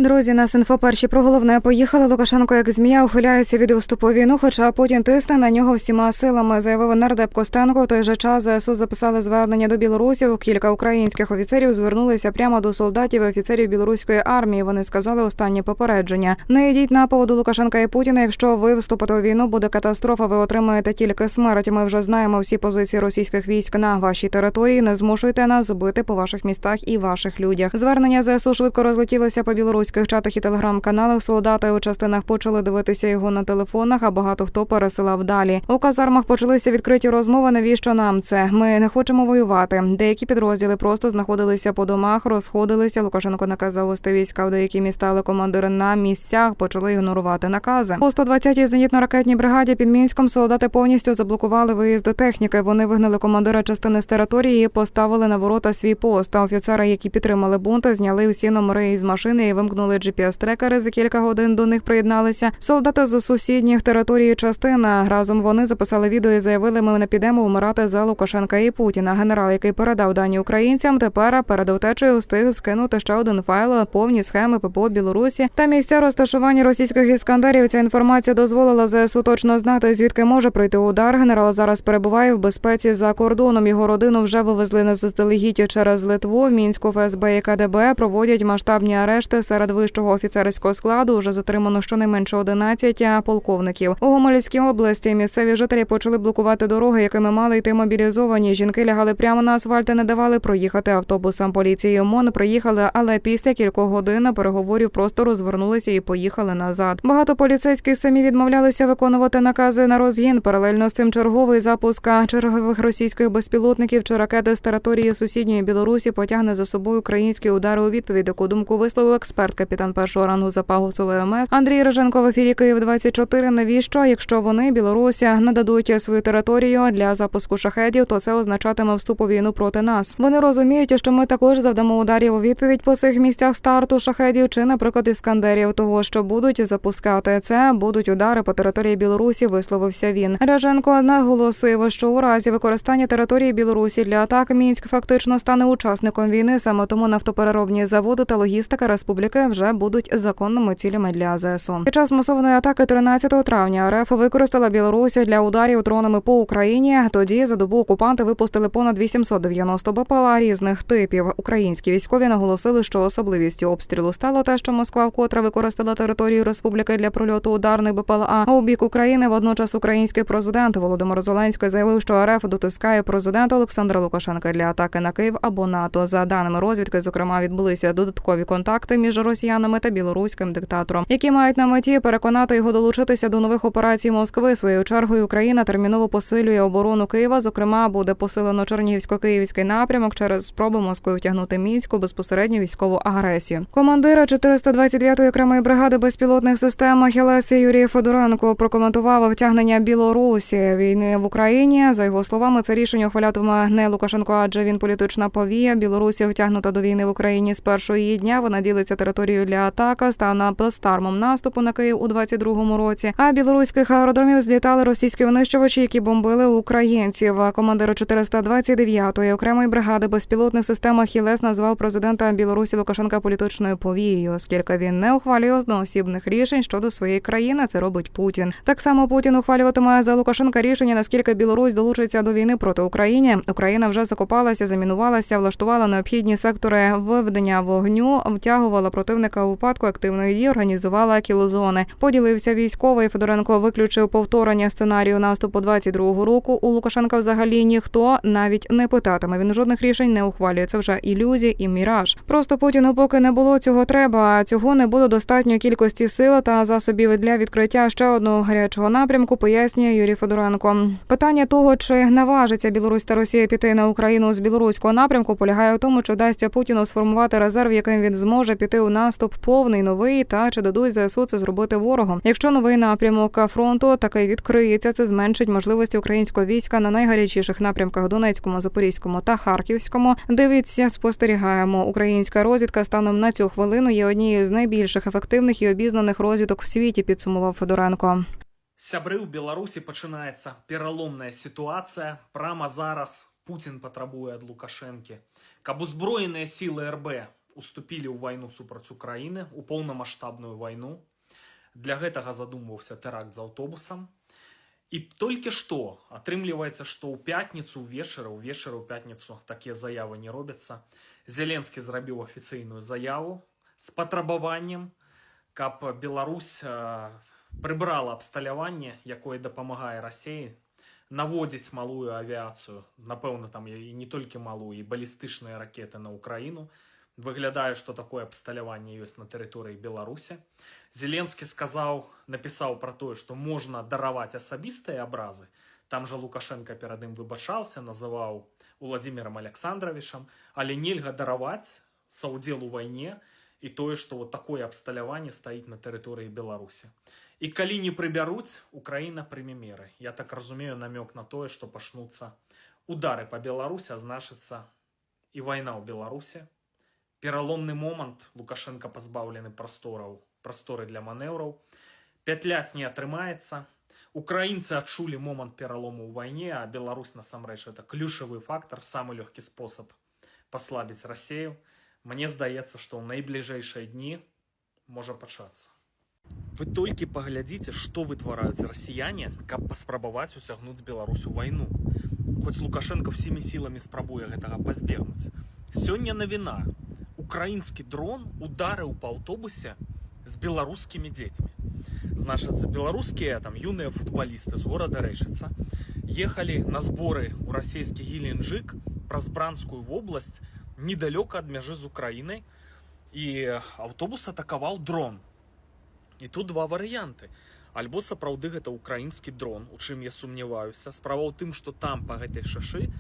Друзі, нас інфо перші про головне. Поїхали. Лукашенко як змія ухиляється від вступу в війну, хоча Путін тисне на нього всіма силами, заявив нардеп Костенко. В той же час ЗСУ записали звернення до білорусів. Кілька українських офіцерів звернулися прямо до солдатів і офіцерів білоруської армії. Вони сказали останнє попередження: не йдіть на поводу Лукашенка і Путіна. Якщо ви вступите у війну, буде катастрофа, ви отримаєте тільки смерть. Ми вже знаємо всі позиції російських військ на вашій території. Не змушуйте нас бити по ваших містах і ваших людях. Звернення ЗСУ швидко розлетілося по білоруських чатах і телеграм-каналах. Солдати у частинах почали дивитися його на телефонах, а багато хто пересилав далі. У казармах почалися відкриті розмови: навіщо нам це? Ми не хочемо воювати. Деякі підрозділи просто знаходилися по домах, розходилися. Лукашенко наказав вести війська в деякі міста, але командири на місцях почали ігнорувати накази. У 120-й зенітно-ракетній бригаді під Мінськом солдати повністю заблокували виїзди техніки. Вони вигнали командира частини з території і поставили на ворота свій пост. А офіцери, які підтримали бунт, зняли усі номери із машини і вимкнули GPS-трекери. За кілька годин до них приєдналися солдати з сусідніх територій частина. Разом вони записали відео і заявили: ми не підемо вмирати за Лукашенка і Путіна. Генерал, який передав дані українцям, тепер перед втечею встиг скинути ще один файл: повні схеми ППО Білорусі та місця розташування російських іскандерів. Ця інформація дозволила ЗСУ точно знати, звідки може прийти удар. Генерал зараз перебуває в безпеці за кордоном. Його родину вже вивезли на заздалегідь через Литву. В Мінську ФСБ і КДБ проводять масштабні арешти. Серед вищого офіцерського складу вже затримано щонайменше 11 полковників. У Гомельській області місцеві жителі почали блокувати дороги, якими мали йти мобілізовані. Жінки лягали прямо на асфальт і не давали проїхати автобусам. Поліції і ОМОН приїхали, але після кількох годин переговорів просто розвернулися і поїхали назад. Багато поліцейських самі відмовлялися виконувати накази на розгін. Паралельно з цим черговий запуск чергових російських безпілотників чи ракети з території сусідньої Білорусі потягне за собою українські удари у відповідь. Таку думку висловив експерт, капітан першого рангу запасу ВМС Андрій Риженко в ефірі Київ-24. Навіщо? Якщо вони, Білорусі, нададуть свою територію для запуску шахедів, то це означатиме вступ у війну проти нас. Вони розуміють, що ми також завдамо ударів у відповідь по цих місцях старту шахедів чи, наприклад, іскандерів. Того, що будуть запускати, це будуть удари по території Білорусі, висловився він. Риженко наголосив, що у разі використання території Білорусі для атак Мінськ фактично стане учасником війни. Саме тому нафтопереробні заводи та логістика республіки вже будуть законними цілями для ЗСУ. Під час масованої атаки 13 травня РФ використала Білорусь для ударів дронами по Україні. Тоді за добу окупанти випустили понад 890 БПЛА різних типів. Українські військові наголосили, що особливістю обстрілу стало те, що Москва вкотре використала територію республіки для прольоту ударних БПЛА. А у бік України водночас український президент Володимир Зеленський заявив, що РФ дотискає президента Олександра Лукашенка для атаки на Київ або НАТО. За даними розвідки, зокрема, відбулися додаткові контакти між росіянами та білоруським диктатором, які мають на меті переконати його долучитися до нових операцій Москви. Своєю чергою Україна терміново посилює оборону Києва. Зокрема, буде посилено Чернігівсько-Київський напрямок через спроби Москви втягнути Мінську безпосередньо військову агресію. Командира 429-ї окремої бригади безпілотних систем «Ахілес» Юрій Федоренко прокоментував втягнення Білорусі війни в Україні. За його словами, це рішення ухвалятиме не Лукашенко, адже він політична повія. Білорусі втягнута до війни в Україні з першого її дня. Вона ділиться територією для атаки, стане плацдармом наступу на Київ у 22-му році. А білоруських аеродромів злітали російські винищувачі, які бомбили українців. Командир 429-ї окремої бригади безпілотних систем «Ахілес» назвав президента Білорусі Лукашенка політичною повією, оскільки він не ухвалює одноосібних рішень щодо своєї країни. Це робить Путін. Так само Путін ухвалюватиме за Лукашенка рішення, наскільки Білорусь долучиться до війни проти України. Україна вже закопалася, замінувалася, влаштувала необхідні сектори виведення вогню, втягувала противника у випадку активної дії, організувала кілозони. Поділився військовий. Федоренко виключив повторення сценарію наступу 22-го року. У Лукашенка взагалі ніхто навіть не питатиме. Він жодних рішень не ухвалює. Це вже ілюзія і міраж. Просто Путіну поки не було цього треба. Цього не було достатньої кількості сил та засобів для відкриття ще одного гарячого напрямку, пояснює Юрій Федоренко. Питання того, чи наважиться Білорусь та Росія піти на Україну з білоруського напрямку, полягає в тому, чи вдасться Путіну сформувати резерв, яким він зможе піти у наступ повний, новий, та чи дадуть ЗСУ це зробити ворогом. Якщо новий напрямок фронту такий відкриється, це зменшить можливості українського війська на найгарячіших напрямках Донецькому, Запорізькому та Харківському. Дивіться, спостерігаємо. Українська розвідка станом на цю хвилину є однією з найбільших ефективних і обізнаних розвідок в світі, підсумував Федоренко. Сябры, у Беларусі починається переломна ситуація. Прямо зараз Путін потребує від Лукашенки, каб узброєні сили РБ уступілі ў вайну супраць Украіны, у поўнамаштабную вайну. Для гэтага задумваўся тэракт з аўтобусам. І толькі што атрымліваецца, што ў пятніцу ўвечары ў пятніцу такія заявы не робяцца. Зеленскі зрабіў афіцыйную заяву з патрабаваннем, каб Беларусь прыбрала абсталяванне, якое дапамагае Расіі наводзіць малую авіяцыю, напэўна, там і не толькі малую, і балістычныя ракеты на Украіну. Выглядае, што такое абсталяванне ёсць на тэрыторыі Беларусі. Зеленскі напісаў пра тое, што можна дараваць асабістыя абразы. Там жа Лукашенко перад ім выбачаўся, называў Уладзімірам Александровичам, але нельга дараваць саўдзел у вайне і тое, што вот такое абсталяванне стаіць на тэрыторыі Беларусі. І калі не прыбяруць, Украіна прыме меры. Я так разумею намёк на тое, што пачнуцца удары па Беларусі, а значыцца і вайна ў Беларусі. Пераломны момант, Лукашенко пазбаўлены прасторы для манеўраў. Пятляць не атрымаецца. Украінцы адчулі момант пералому ў вайне, а Беларусь насамрэч это ключавы фактар, самы лёгкі спосаб паслабіць Расію. Мне здаецца, што ў найбліжэйшыя дні можа пачацца. Вы толькі паглядзіце, што вытвараюць расіяне, каб паспрабаваць уцягнуць Беларусь у вайну. Хоць Лукашенко всімі сіламі спрабуе гэтага пазбегнуць. Сёння навіна. Украінскі дрон ударыў па аўтобусе з беларускімі дзецьмі. Значыцца, беларускія юныя футбалісты з горада Рэчыца ехалі на зборы ў расійскі Геленджык праз Бранскую вобласць недалёка ад мяжы з Украінай, і аўтобус атакаваў дрон. І тут два варыянты. Альбо сапраўды гэта украінскі дрон, у чым я сумняваюся. Справа ў тым, што там па гэтай шашы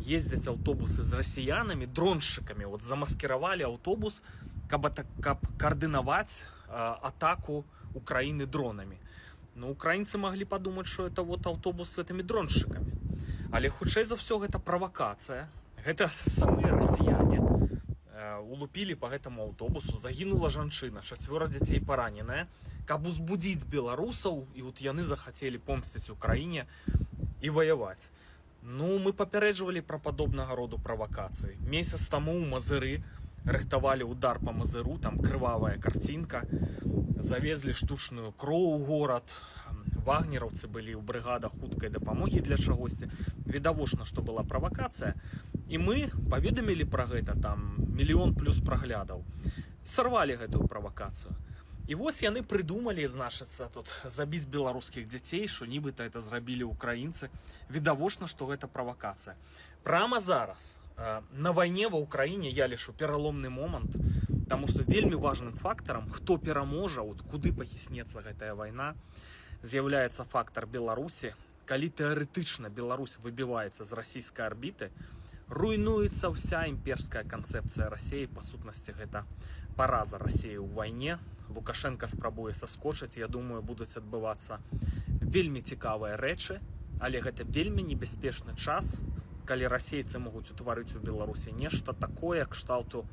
ездзяць аўтобусы з расіянамі, дроншчыкамі. Вот замаскіравалі аўтобус, каб каардынаваць атаку Украіны дронамі. Ну, украінцы маглі падумаць, што это вот аўтобус з гэтымі дроншчыкамі. Але хутчэй за ўсё гэта правакацыя. Гэта самыя расіяне улупілі па гэтаму аўтобусу, загінула жанчына, 4 дзяцей параненая, каб узбудзіць беларусаў, і вот яны захацелі помсціць Украіне і ваяваць. Ну, мы папярэджвалі пра падобнага роду правакацыі. Месяц таму ў Мазыры рыхтавалі удар па Мазыру, там крывавая карцінка, завезлі штучную кроў у горад, вагнераўцы былі ў брыгадах хуткай дапамогі для чагосьці. Відавочна, што была правакацыя. І мы паведамілі пра гэта, там 1 мільён плюс праглядаў. Сарвалі гэтую правакацыю. І вось яны прыдумалі, значыцца, тут забіць беларускіх дзяцей, што нібыта это зрабілі украінцы. Відавочна, што гэта правакацыя. Прама зараз на вайне ва Ўкраіне я лічу пераломны момант, таму што вельмі важным фактарам, хто пераможа, куды пахіснецца гэтая вайна, з'яўляецца фактар Беларусі. Калі тэарэтычна Беларусь выбіваецца з расійскай арбіты, руйнуецца вся імперская канцэпцыя Расіі. Па сутнасці гэта параза Расіі ў вайне. Лукашенко спрабуе саскочыць. Я думаю, будуць адбывацца вельмі цікавыя рэчы, але гэта вельмі небяспечны час, калі расейцы могуць утварыць у Беларусі нешта такое, кшталту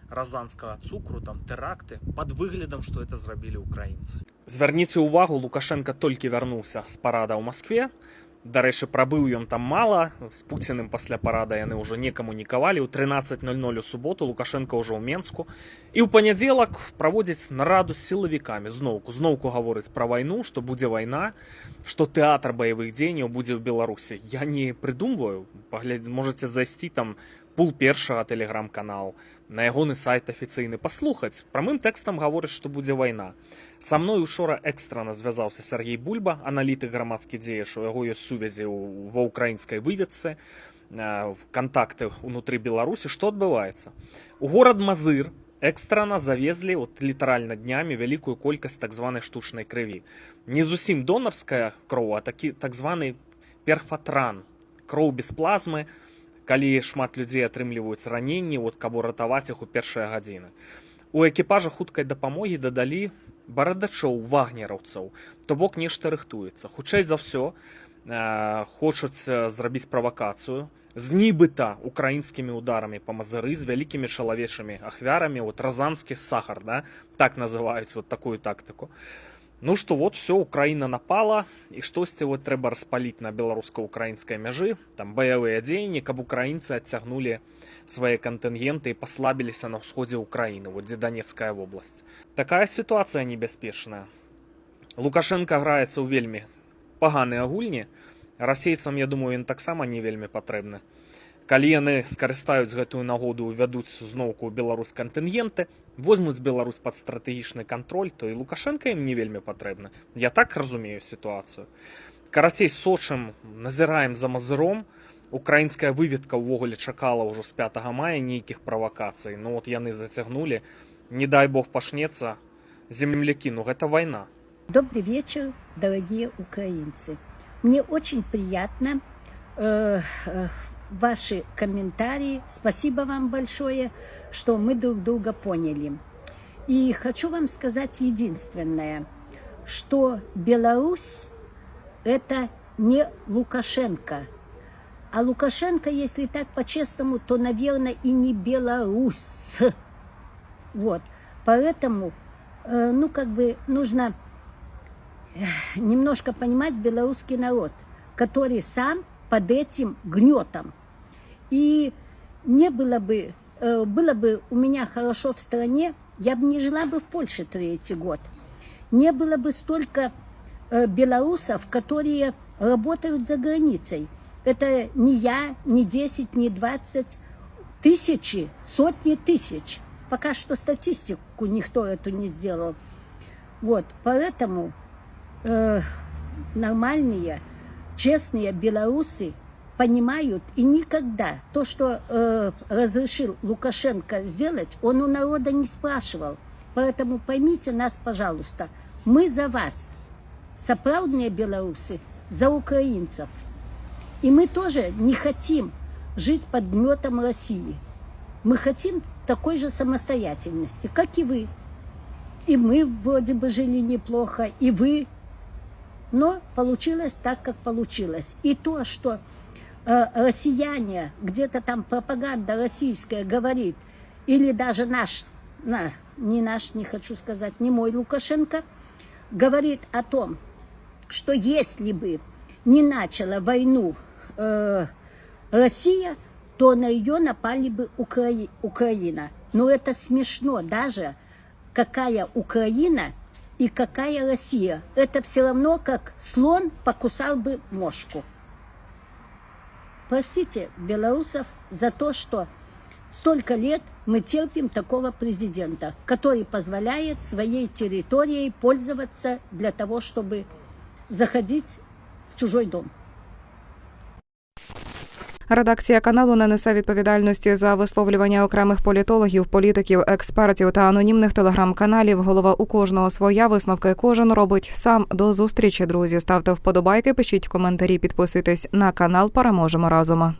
разанскага цукру, там тэракты, пад выглядам, што это зрабілі украінцы. Звярніце ўвагу, Лукашенко толькі вярнуўся з парада ў Маскве. Дарэчы, прабыў ён там мала, з Пуціным пасля парада яны ўжо не камунікавалі. У 13:00 у суботу Лукашенко ўжо ў Менску. І ў панядзелак праводзіць нараду з сілавікамі. Зноўку гаворыць пра вайну, што будзе вайна, што тэатр баявых дзеянняў будзе ў Беларусі. Я не прыдумваю, можаце зайсці там пул першага тэлеграм-каналу, на ягоны сайт афіцыйны паслухаць. Прамым тэкстам гаворыць, што будзе вайна. Са мной учора экстрана звязаўся Сергей Бульба, аналітык, грамадскі дзеяч, у яго ёсць сувязі ва ўкраінскай выведцы, кантакты ўнутры Беларусі. Што адбываецца? У горад Мазыр экстрана завезлі літаральна днямі вялікую колькасць так званай штучнай крыві. Не зусім донарская кроў, а так званы перфатран, кроў без плазмы, калі шмат людзей атрымліваюць раненні, каб уратаваць іх у першыя гадзіны. У экіпажа хуткай дапамогі дадалі барадачоў, вагнераўцаў, то бок нешта рыхтуецца. Хутчэй за ўсё хочуць зрабіць правакацыю з нібыта украінскімі ударамі па Мазыры, з вялікімі чалавечымі ахвярамі, разанскі сахар, так называюць такую тактыку. Ну што вот все, Украіна напала, і штосьці вот трэба распаліць на беларуска-украінскай мяжы, там баявыя дзеянні, каб украінцы адцягнулі свае кантынгенты і паслабіліся на ўсходзе ўкраіны, вот дзе Донецкая вобласць. Такая сітуацыя небяспечная. Лукашенко граецца ў вельмі паганыя гульні, расейцам, я думаю, ён таксама не вельмі патрэбны. Калі яны скарыстаюць гэтую нагоду, увядуць зноўку ў Беларусь кантынгенты, возьмуць Беларусь пад стратэгічны кантроль, то і Лукашенко ім не вельмі патрэбны. Я так разумею сітуацыю. Карацей, сочым, назіраем за мазыром. Украінская выведка ўвогуле чакала ўжо з 5 мая нейкіх правакацый. Ну вот яны зацягнулі. Не дай бог пашнецца. Земляки, ну гэта вайна. Добрый вечер, дорогие украинцы. Мне очень приятно ваши комментарии. Спасибо вам большое, что мы друг друга поняли. И хочу вам сказать единственное, что Беларусь – это не Лукашенко. А Лукашенко, если так по-честному, то, наверное, и не Беларусь. Вот. Поэтому, ну, как бы нужно немножко понимать белорусский народ, который сам под этим гнетом. И не было бы у меня хорошо в стране, я бы не жила бы в Польше 3-й год. Не было бы столько белорусов, которые работают за границей. Это не я, не 10, не 20, тысячи, сотни тысяч. Пока что статистику никто эту не сделал. Вот, поэтому нормальные, честные белорусы понимают, и никогда то, что разрешил Лукашенко сделать, он у народа не спрашивал. Поэтому поймите нас, пожалуйста, мы за вас, сапраўдныя белорусы, за украинцев. И мы тоже не хотим жить под гнетом России. Мы хотим такой же самостоятельности, как и вы. И мы вроде бы жили неплохо, и вы. Но получилось так, как получилось. И то, что россияне, где-то там пропаганда российская говорит, или даже не хочу сказать, не мой Лукашенко, говорит о том, что если бы не начала войну Россия, то на ее напали бы Украина. Но это смешно даже, какая Украина и какая Россия. Это все равно, как слон покусал бы мошку. Простите белорусов за то, что столько лет мы терпим такого президента, который позволяет своей территорией пользоваться для того, чтобы заходить в чужой дом. Редакція каналу не несе відповідальності за висловлювання окремих політологів, політиків, експертів та анонімних телеграм-каналів. Голова у кожного своя, висновки кожен робить сам. До зустрічі, друзі. Ставте вподобайки, пишіть коментарі, підписуйтесь на канал. Переможемо разом.